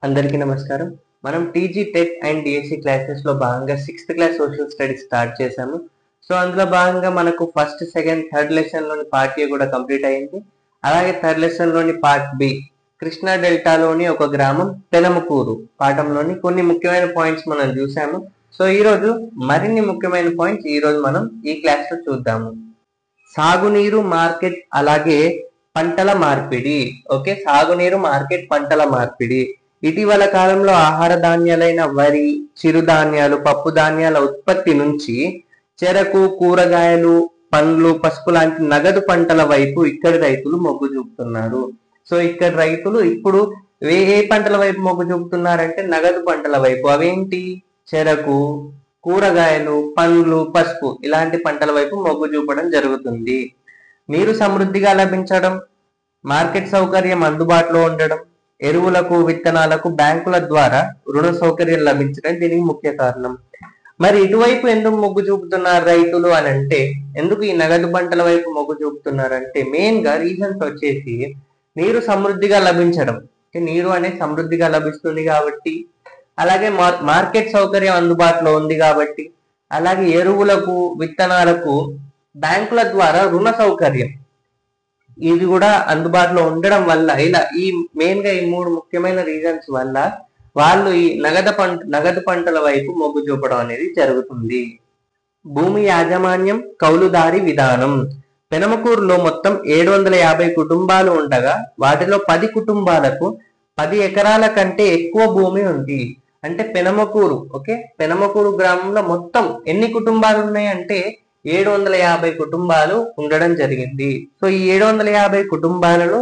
అందరికీ నమస్కారం. మనం TG TET and DSC classes లో భాగంగా 6th class social studies start చేశాము. సో అందులో భాగంగా మనకు ఫస్ట్, సెకండ్, థర్డ్ లెసన్ లోని పార్ట్ ఏ కూడా కంప్లీట్ అయింది. అలాగే థర్డ్ లెసన్ లోని పార్ట్ బి కృష్ణా డెల్టాలోని ఒక గ్రామం పెనమకూరు పాఠంలోని కొన్ని ముఖ్యమైన పాయింట్స్ మనం చూసాము. సో ఈ రోజు మరిన్ని ముఖ్యమైన పాయింట్స్ ఈ రోజు మనం ఈ క్లాస్ లో చూద్దాము. సాగునీరు, మార్కెట్, అలాగే పంటల మార్పిడి. ఓకే, సాగునీరు, మార్కెట్, పంటల మార్పిడి. ఇటీవల కాలంలో ఆహార ధాన్యాలైన వరి, చిరుధాన్యాలు, పప్పు ధాన్యాల ఉత్పత్తి నుంచి చెరకు, కూరగాయలు, పండ్లు, పసుపు లాంటి నగదు పంటల వైపు ఇక్కడి రైతులు మొగ్గు చూపుతున్నారు. సో ఇక్కడ రైతులు ఇప్పుడు ఏ పంటల వైపు మొగ్గు చూపుతున్నారంటే నగదు పంటల వైపు. అవేంటి? చెరకు, కూరగాయలు, పండ్లు, పసుపు ఇలాంటి పంటల వైపు మొగ్గు చూపడం జరుగుతుంది. నీరు సమృద్ధిగా లభించడం, మార్కెట్ సౌకర్యం అందుబాటులో ఉండడం, ఎరువులకు, విత్తనాలకు బ్యాంకుల ద్వారా రుణ సౌకర్యం లభించడం దీనికి ముఖ్య కారణం. మరి ఇటువైపు ఎందుకు మొగ్గు చూపుతున్నారు రైతులు అని అంటే, ఎందుకు ఈ నగదు పంటల వైపు మొగ్గు చూపుతున్నారంటే మెయిన్ గా రీజన్స్ వచ్చేసి నీరు సమృద్ధిగా లభించడం. నీరు అనేది సమృద్ధిగా లభిస్తుంది కాబట్టి, అలాగే మార్కెట్ సౌకర్యం అందుబాటులో ఉంది కాబట్టి, అలాగే ఎరువులకు, విత్తనాలకు బ్యాంకుల ద్వారా రుణ సౌకర్యం ఇది కూడా అందుబాటులో ఉండడం వల్ల, ఇలా ఈ మెయిన్ గా ఈ మూడు ముఖ్యమైన రీజన్స్ వల్ల వాళ్ళు ఈ నగదు పంటల వైపు మొగ్గు చూపడం అనేది జరుగుతుంది. భూమి యాజమాన్యం, కౌలుదారి విధానం. పెనమకూరులో మొత్తం 750 కుటుంబాలు ఉండగా వాటిలో 10 కుటుంబాలకు 10 ఎకరాల కంటే ఎక్కువ భూమి ఉంది. అంటే పెనమకూరు, ఓకే, పెనమకూరు గ్రామంలో మొత్తం ఎన్ని కుటుంబాలు ఉన్నాయి అంటే 750 కుటుంబాలు ఉండడం జరిగింది. సో ఈ 750 కుటుంబాలలో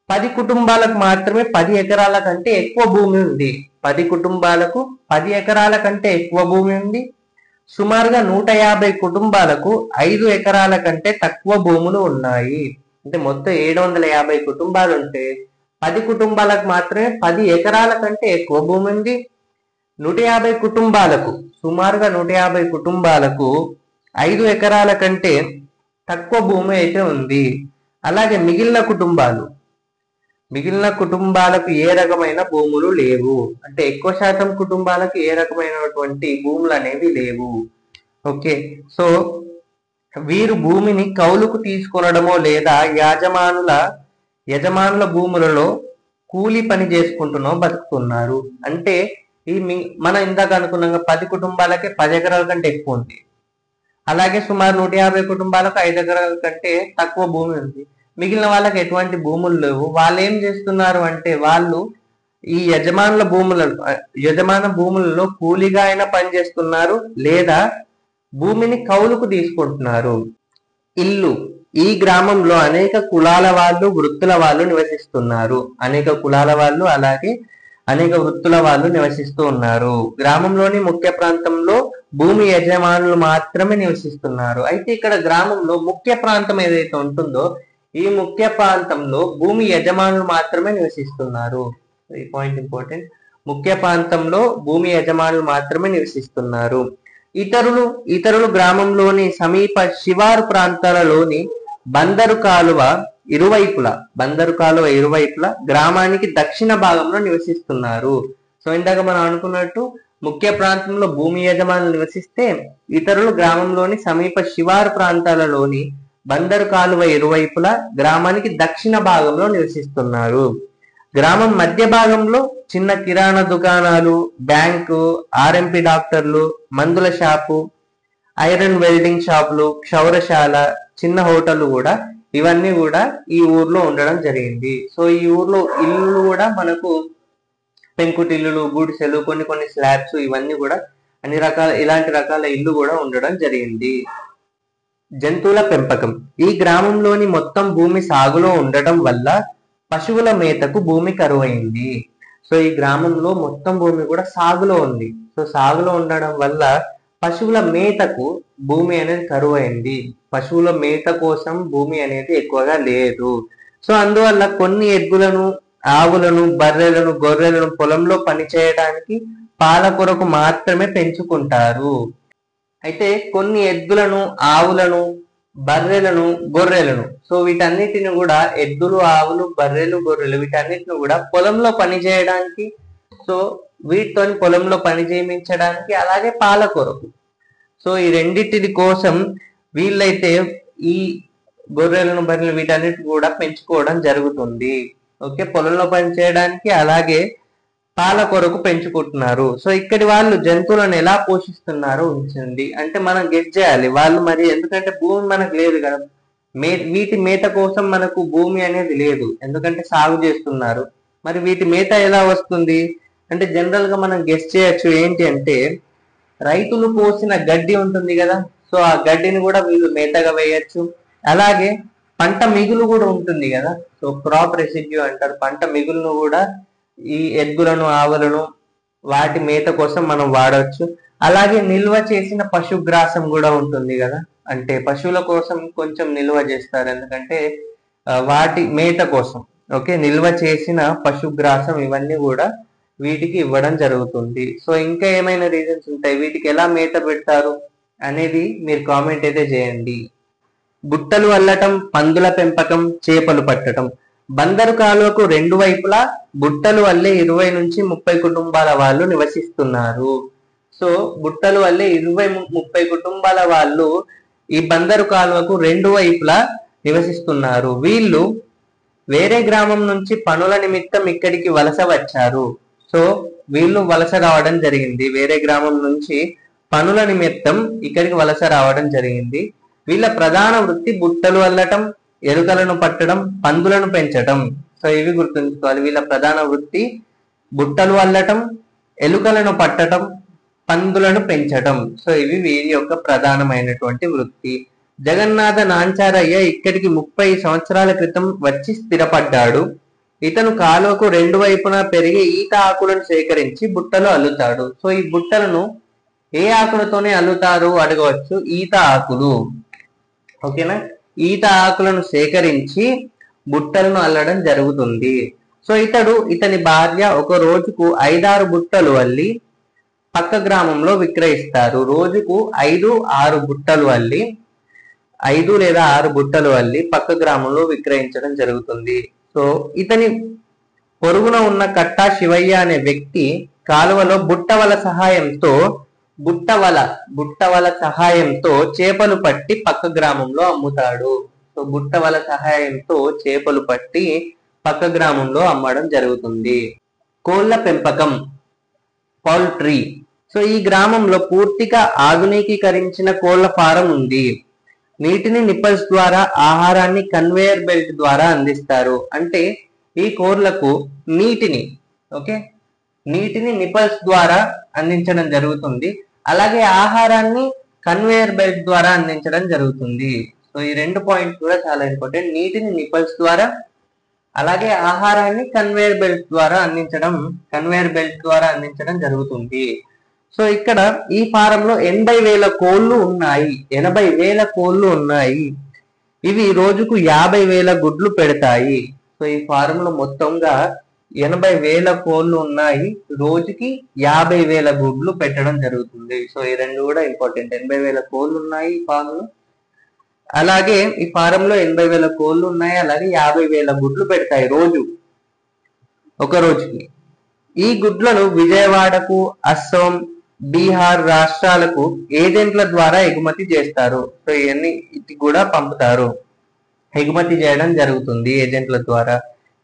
10 కుటుంబాలకు మాత్రమే 10 ఎకరాల కంటే ఎక్కువ భూమి ఉంది. 10 కుటుంబాలకు 10 ఎకరాల కంటే ఎక్కువ భూమి ఉంది. సుమారుగా 150 కుటుంబాలకు 5 ఎకరాల కంటే తక్కువ భూములు ఉన్నాయి. అంటే మొత్తం 750 కుటుంబాలు ఉంటే 10 కుటుంబాలకు మాత్రమే 10 ఎకరాల కంటే ఎక్కువ భూమి ఉంది. 150 కుటుంబాలకు, సుమారుగా 150 కుటుంబాలకు 5 ఎకరాల కంటే తక్కువ భూమి అయితే ఉంది. అలాగే మిగిలిన కుటుంబాలకు ఏ రకమైన భూములు లేవు. అంటే ఎక్కువ శాతం కుటుంబాలకు ఏ రకమైనటువంటి భూములు అనేవి లేవు. ఓకే, సో వీరు భూమిని కౌలుకు తీసుకొనడమో లేదా యజమానుల భూములలో కూలి పని చేసుకుంటున్నో బతుకుతున్నారు. అంటే మనం ఇందాక అనుకున్నాగా 10 కుటుంబాలకే 10 ఎకరాల కంటే ఎక్కువ ఉంది. అలాగే సుమారు 150 కుటుంబాలకు 5 ఎకరాల కంటే తక్కువ భూమి ఉంది. మిగిలిన వాళ్ళకి ఎటువంటి భూములు లేవు. వాళ్ళు ఏం చేస్తున్నారు అంటే వాళ్ళు ఈ యజమాన భూములలో కూలిగా అయినా పనిచేస్తున్నారు, లేదా భూమిని కౌలుకు తీసుకుంటున్నారు. ఇల్లు. ఈ గ్రామంలో అనేక కులాల వాళ్ళు, వృత్తుల వాళ్ళు నివసిస్తున్నారు. అనేక కులాల వాళ్ళు, అలాగే అనేక వృత్తుల వాళ్ళు నివసిస్తూ ఉన్నారు. గ్రామంలోని ముఖ్య ప్రాంతంలో భూమి యజమానులు మాత్రమే నివసిస్తున్నారు. అయితే ఇక్కడ గ్రామంలో ముఖ్య ప్రాంతం ఏదైతే ఉంటుందో ఈ ముఖ్య ప్రాంతంలో భూమి యజమానులు మాత్రమే నివసిస్తున్నారు. ఈ పాయింట్ ఇంపార్టెంట్. ముఖ్య ప్రాంతంలో భూమి యజమానులు మాత్రమే నివసిస్తున్నారు. ఇతరులు గ్రామంలోని సమీప శివారు ప్రాంతాలలోని బందరు కాలువ ఇరువైపులా గ్రామానికి దక్షిణ భాగంలో నివసిస్తున్నారు. సో ఇందాక మనం అనుకున్నట్టు ముఖ్య ప్రాంతంలో భూమి యజమానులు నివసిస్తే, ఇతరులు గ్రామంలోని సమీప శివారు ప్రాంతాలలోని బందరు కాలువ ఇరువైపులా గ్రామానికి దక్షిణ భాగంలో నివసిస్తున్నారు. గ్రామం మధ్య భాగంలో చిన్న కిరాణా దుకాణాలు, బ్యాంకు, ఆర్ఎంపీ డాక్టర్లు, మందుల షాపు, ఐరన్ వెల్డింగ్ షాపులు, క్షౌరశాల, చిన్న హోటళ్లు కూడా ఇవన్నీ కూడా ఈ ఊర్లో ఉండడం జరిగింది. సో ఈ ఊర్లో ఇల్లు కూడా మనకు పెంకుటిల్లులు, గుడిసెలు, కొన్ని స్లాబ్స్, ఇవన్నీ కూడా ఇలాంటి రకాల ఇల్లు కూడా ఉండడం జరిగింది. జంతువుల పెంపకం. ఈ గ్రామంలోని మొత్తం భూమి సాగులో ఉండటం వల్ల పశువుల మేతకు భూమి కరువైంది. సో ఈ గ్రామంలో మొత్తం భూమి కూడా సాగులో ఉంది. సో సాగులో ఉండడం వల్ల పశువుల మేతకు భూమి అనేది కరువైంది. పశువుల మేత కోసం భూమి అనేది ఎక్కువగా లేదు. సో అందువల్ల కొన్ని ఎద్దులను, ఆవులను, బర్రెలను, గొర్రెలను పొలంలో పనిచేయడానికి పాల కొరకు మాత్రమే పెంచుకుంటారు. అయితే కొన్ని ఎద్దులను, ఆవులను, బర్రెలను, గొర్రెలను, సో వీటన్నిటిని కూడా ఎద్దులు, ఆవులు, బర్రెలు, గొర్రెలు వీటన్నిటిని కూడా పొలంలో పనిచేయడానికి సో వీటితో పొలంలో పని చేయించడానికి, అలాగే పాల కొరకు. సో ఈ రెండింటి కోసం వీళ్ళైతే ఈ గొర్రెలను, బర్రెలు వీటన్నిటి కూడా పెంచుకోవడం జరుగుతుంది. ఓకే, పొలంలో పని చేయడానికి అలాగే పాల కొరకు పెంచుకుంటున్నారు. సో ఇక్కడి వాళ్ళు జంతువులను ఎలా పోషిస్తున్నారో ఉంచండి. అంటే మనం గెస్ చేయాలి వాళ్ళు మరి, ఎందుకంటే భూమి మనకు లేదు కదా, వీటి మేత కోసం మనకు భూమి అనేది లేదు, ఎందుకంటే సాగు చేస్తున్నారు. మరి వీటి మేత ఎలా వస్తుంది అంటే జనరల్ గా మనం గెస్ చేయొచ్చు. ఏంటి అంటే రైతులు పోసిన గడ్డి ఉంటుంది కదా, సో ఆ గడ్డిని కూడా వీళ్ళు మేతగా వేయచ్చు. అలాగే పంట మిగులు కూడా ఉంటుంది కదా, సో క్రాప్ రెసిడ్యూ అంటారు. పంట మిగులును కూడా ఈ ఎద్దులను, ఆవులను వాటి మేత కోసం మనం వాడవచ్చు. అలాగే నిల్వ చేసిన పశుగ్రాసం కూడా ఉంటుంది కదా, అంటే పశువుల కోసం కొంచెం నిల్వ చేస్తారు, ఎందుకంటే వాటి మేత కోసం. ఓకే, నిల్వ చేసిన పశుగ్రాసం ఇవన్నీ కూడా వీటికి ఇవ్వడం జరుగుతుంది. సో ఇంకా ఏమైనా రీజన్స్ ఉంటాయి, వీటికి ఎలా మేత పెడతారు అనేది మీరు కామెంట్ అయితే చేయండి. బుట్టలు అల్లటం, పందుల పెంపకం, చేపలు పట్టడం. బందరు కాలువకు రెండు వైపులా బుట్టలు వల్లే 20 నుంచి 30 కుటుంబాల వాళ్ళు నివసిస్తున్నారు. సో బుట్టలు వల్లే 20-30 కుటుంబాల వాళ్ళు ఈ బందరు కాలువకు రెండు వైపులా నివసిస్తున్నారు. వీళ్ళు వేరే గ్రామం నుంచి పనుల నిమిత్తం ఇక్కడికి వలస వచ్చారు. సో వీళ్ళు వలస రావడం జరిగింది, వేరే గ్రామం నుంచి పనుల నిమిత్తం ఇక్కడికి వలస రావడం జరిగింది. వీళ్ళ ప్రధాన వృత్తి బుట్టలు అల్లటం, ఎలుకలను పట్టడం, పందులను పెంచడం. సో ఇవి గుర్తుంచుకోవాలి. వీళ్ళ ప్రధాన వృత్తి బుట్టలు అల్లటం, ఎలుకలను పట్టడం, పందులను పెంచడం. సో ఇవి వీరి యొక్క ప్రధానమైనటువంటి వృత్తి. జగన్నాథ నాంచారయ్య ఇక్కడికి 30 సంవత్సరాల క్రితం వచ్చి స్థిరపడ్డాడు. ఇతను కాలువకు రెండు వైపున పెరిగే ఈత ఆకులను సేకరించి బుట్టలో అల్లుతాడు. సో ఈ బుట్టలను ఏ ఆకులతోనే అల్లుతారు అడగవచ్చు, ఈత ఆకులు. ఓకేనా, ఈత ఆకులను సేకరించి బుట్టలను అల్లడం జరుగుతుంది. సో ఇతని భార్య ఒక రోజుకు 5-6 బుట్టలు అల్లి పక్క గ్రామంలో విక్రయిస్తారు. రోజుకు 5-6 బుట్టలు అల్లి 5 లేదా 6 బుట్టలు అల్లి పక్క గ్రామంలో విక్రయించడం జరుగుతుంది. సో ఇతని పొరుగున ఉన్న కట్టా శివయ్య అనే వ్యక్తి కాలువలో బుట్టవల సహాయంతో చేపలు పట్టి పక్క గ్రామంలో అమ్ముతాడు. సో బుట్టవల సహాయంతో చేపలు పట్టి పక్క గ్రామంలో అమ్మడం జరుగుతుంది. కోళ్ల పెంపకం, పౌల్ట్రీ. సో ఈ గ్రామంలో పూర్తిగా ఆధునికీకరించిన కోళ్ల ఫారం ఉంది. నీటిని నిప్పల్స్ ద్వారా, ఆహారాన్ని కన్వేయర్ బెల్ట్ ద్వారా అందిస్తారు. అంటే ఈ కోళ్లకు నీటిని నిప్పల్స్ ద్వారా అందించడం జరుగుతుంది, అలాగే ఆహారాన్ని కన్వేయర్ బెల్ట్ ద్వారా అందించడం జరుగుతుంది. సో ఈ 2 పాయింట్స్ కూడా చాలా ఇంపార్టెంట్. నీటిని నిప్పల్స్ ద్వారా, అలాగే ఆహారాన్ని కన్వేయర్ బెల్ట్ ద్వారా అందించడం జరుగుతుంది. సో ఇక్కడ ఈ ఫారంలో 80,000 కోళ్లు ఉన్నాయి. 80,000 కోళ్లు ఉన్నాయి. ఇవి రోజుకు 50,000 గుడ్లు పెడతాయి. సో ఈ ఫారంలో మొత్తంగా 80,000 కోళ్లు ఉన్నాయి, రోజుకి 50,000 గుడ్లు పెట్టడం జరుగుతుంది. సో ఈ రెండు కూడా ఇంపార్టెంట్. 80,000 కోళ్లు ఉన్నాయి ఈ ఫారంలో, అలాగే ఈ ఫారంలో 80,000 కోళ్లు ఉన్నాయి, అలాగే 50,000 గుడ్లు పెడతాయి ఒక రోజుకి. ఈ గుడ్లను విజయవాడకు, అస్సాం, బీహార్ రాష్ట్రాలకు ఏజెంట్ల ద్వారా ఎగుమతి చేస్తారు. సో ఇవన్నీ కూడా పంపుతారు, ఎగుమతి చేయడం జరుగుతుంది ఏజెంట్ల ద్వారా.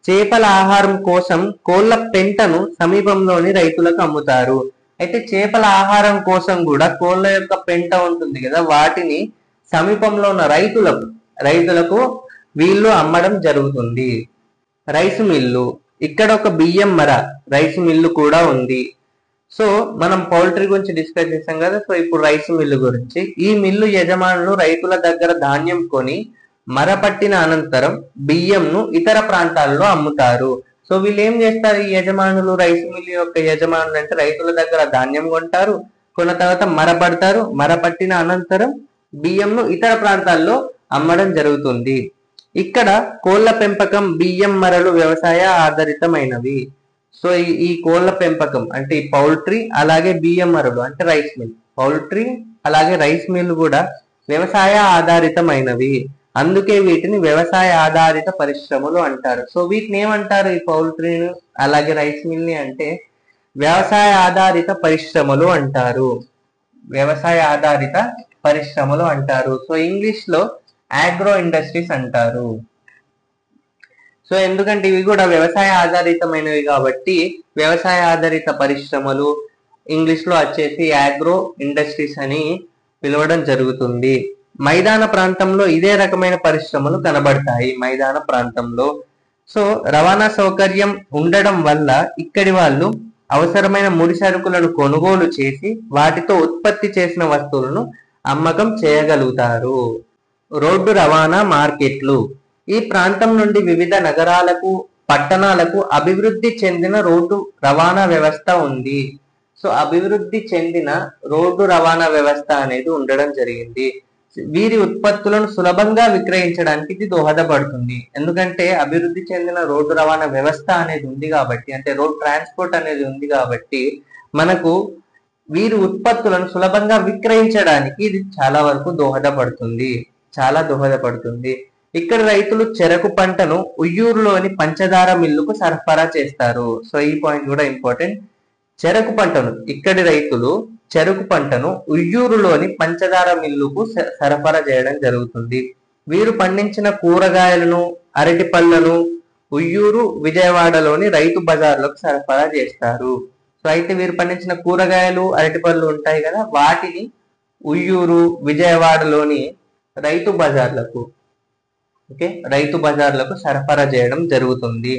చేపల ఆహారం కోసం కోళ్ల పెంటను సమీపంలోని రైతులకు అమ్ముతారు. అయితే చేపల ఆహారం కోసం కూడా కోళ్ల యొక్క పెంట ఉంటుంది కదా, వాటిని సమీపంలో ఉన్న రైతులకు వీళ్ళు అమ్మడం జరుగుతుంది. రైస్ మిల్లు, ఇక్కడ ఒక బియ్యం రైస్ మిల్లు కూడా ఉంది. సో మనం పౌల్ట్రీ గురించి డిస్కస్ చేసాం కదా, సో ఇప్పుడు రైస్ మిల్లు గురించి. ఈ మిల్లు యజమానులు రైతుల దగ్గర ధాన్యం కొని మరపట్టిన అనంతరం బియ్యంను ఇతర ప్రాంతాల్లో అమ్ముతారు. సో వీళ్ళు ఏం చేస్తారు, ఈ యజమానులు, రైస్ మిల్లు యొక్క యజమానులు అంటే రైతుల దగ్గర ధాన్యం కొంటారు, కొన్న తర్వాత మరపడతారు, మరపట్టిన అనంతరం బియ్యంను ఇతర ప్రాంతాల్లో అమ్మడం జరుగుతుంది. ఇక్కడ కోళ్ల పెంపకం, బియ్యం మరలు వ్యవసాయ ఆధారితమైనవి. సో ఈ కోళ్ల పెంపకం అంటే ఈ పౌల్ట్రీ, అలాగే బియ్యం మరలు అంటే రైస్ మిల్. పౌల్ట్రీ అలాగే రైస్ మిల్ కూడా వ్యవసాయ ఆధారితమైనవి, అందుకే వీటిని వ్యవసాయ ఆధారిత పరిశ్రమలు అంటారు. సో వీటిని ఏమంటారు, ఈ పౌల్ట్రీని అలాగే రైస్ మిల్ ని అంటే వ్యవసాయ ఆధారిత పరిశ్రమలు అంటారు. వ్యవసాయ ఆధారిత పరిశ్రమలు అంటారు. సో ఇంగ్లీష్ లో ఆగ్రో ఇండస్ట్రీస్ అంటారు. సో ఎందుకంటే ఇవి కూడా వ్యవసాయ ఆధారితమైనవి కాబట్టి వ్యవసాయ ఆధారిత పరిశ్రమలు ఇంగ్లీష్ లో వచ్చేసి ఆగ్రో ఇండస్ట్రీస్ అని పిలవడం జరుగుతుంది. మైదాన ప్రాంతంలో ఇదే రకమైన పరిశ్రమలు కనబడతాయి. మైదాన ప్రాంతంలో సో రవాణా సౌకర్యం ఉండడం వల్ల ఇక్కడి వాళ్ళు అవసరమైన ముడి సరుకులను కొనుగోలు చేసి వాటితో ఉత్పత్తి చేసిన వస్తువులను అమ్మకం చేయగలుగుతారు. రోడ్డు రవాణా మార్కెట్లు. ఈ ప్రాంతం నుండి వివిధ నగరాలకు పట్టణాలకు అభివృద్ధి చెందిన రోడ్డు రవాణా వ్యవస్థ ఉంది. సో అభివృద్ధి చెందిన రోడ్డు రవాణా వ్యవస్థ అనేది ఉండడం జరిగింది. వీరి ఉత్పత్తులను సులభంగా విక్రయించడానికి ఇది దోహదపడుతుంది. ఎందుకంటే అభివృద్ధి చెందిన రోడ్డు రవాణా వ్యవస్థ అనేది ఉంది కాబట్టి, అంటే రోడ్ ట్రాన్స్పోర్ట్ అనేది ఉంది కాబట్టి మనకు వీరి ఉత్పత్తులను సులభంగా విక్రయించడానికి ఇది చాలా వరకు దోహదపడుతుంది. ఇక్కడ రైతులు చెరకు పంటను ఉయ్యూరులోని పంచదార మిల్లుకు సరఫరా చేస్తారు. సో ఈ పాయింట్ కూడా ఇంపార్టెంట్. ఇక్కడి రైతులు చెరకు పంటను ఉయ్యూరులోని పంచదార మిల్లుకు సరఫరా చేయడం జరుగుతుంది. వీరు పండించిన కూరగాయలను, అరటి పళ్ళను ఉయ్యూరు, విజయవాడలోని రైతు బజార్లకు సరఫరా చేస్తారు. సో అయితే వీరు పండించిన కూరగాయలు, అరటి పళ్ళు ఉంటాయి కదా, వాటిని ఉయ్యూరు, విజయవాడలోని రైతు బజార్లకు సరఫరా చేయడం జరుగుతుంది.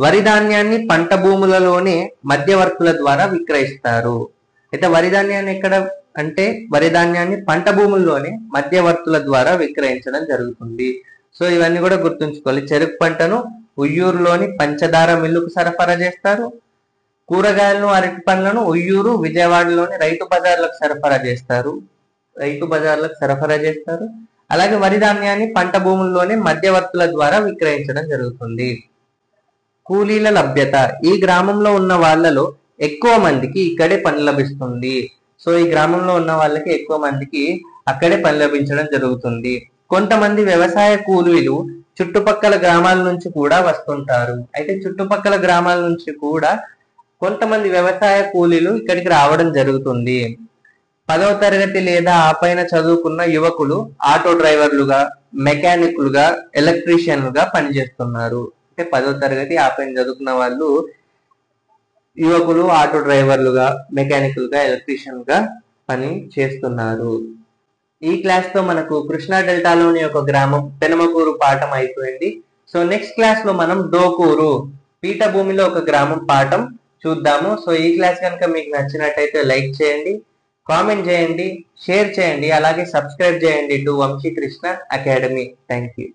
వరి ధాన్యాన్ని పంట భూములలోనే మధ్యవర్తుల ద్వారా విక్రయిస్తారు. అయితే వరి ధాన్యాన్ని ఎక్కడ అంటే వరి ధాన్యాన్ని పంట భూముల్లోనే మధ్యవర్తుల ద్వారా విక్రయించడం జరుగుతుంది. సో ఇవన్నీ కూడా గుర్తుంచుకోవాలి. చెరుకు పంటను ఉయ్యూరులోని పంచదార మిల్లుకు సరఫరా చేస్తారు. కూరగాయలను, అరటి పండ్లను ఉయ్యూరు, విజయవాడలోని రైతు బజార్లకు సరఫరా చేస్తారు. అలాగే వరి ధాన్యాన్ని పంట భూముల్లోనే మధ్యవర్తుల ద్వారా విక్రయించడం జరుగుతుంది. కూలీల లభ్యత. ఈ గ్రామంలో ఉన్న వాళ్ళలో ఎక్కువ మందికి ఇక్కడే పని లభిస్తుంది. సో ఈ గ్రామంలో ఉన్న వాళ్ళకి ఎక్కువ మందికి అక్కడే పని లభించడం జరుగుతుంది. కొంతమంది వ్యవసాయ కూలీలు చుట్టుపక్కల గ్రామాల నుంచి కూడా వస్తుంటారు. అయితే చుట్టుపక్కల గ్రామాల నుంచి కూడా కొంతమంది వ్యవసాయ కూలీలు ఇక్కడికి రావడం జరుగుతుంది. 10వ తరగతి లేదా ఆ పైన చదువుకున్న యువకులు ఆటో డ్రైవర్లుగా, మెకానిక్లుగా, ఎలక్ట్రీషియన్లుగా పనిచేస్తున్నారు. అంటే 10వ తరగతి ఆ పైన చదువుకున్న వాళ్ళు యువకులు ఆటో డ్రైవర్లుగా, మెకానికల్గా, ఎలక్ట్రీషియన్గా పని చేస్తున్నారు. ఈ క్లాస్ తో మనకు కృష్ణా డెల్టాలోని ఒక గ్రామం పెనమకూరు పాఠం అయిపోయింది. సో నెక్స్ట్ క్లాస్ లో మనం డోకూరు, పీఠభూమిలో ఒక గ్రామం పాఠం చూద్దాము. సో ఈ క్లాస్ కనుక మీకు నచ్చినట్టయితే లైక్ చేయండి, కామెంట్ చేయండి, షేర్ చేయండి, అలాగే సబ్స్క్రైబ్ చేయండి to Vamshi Krishna academy. Thank you.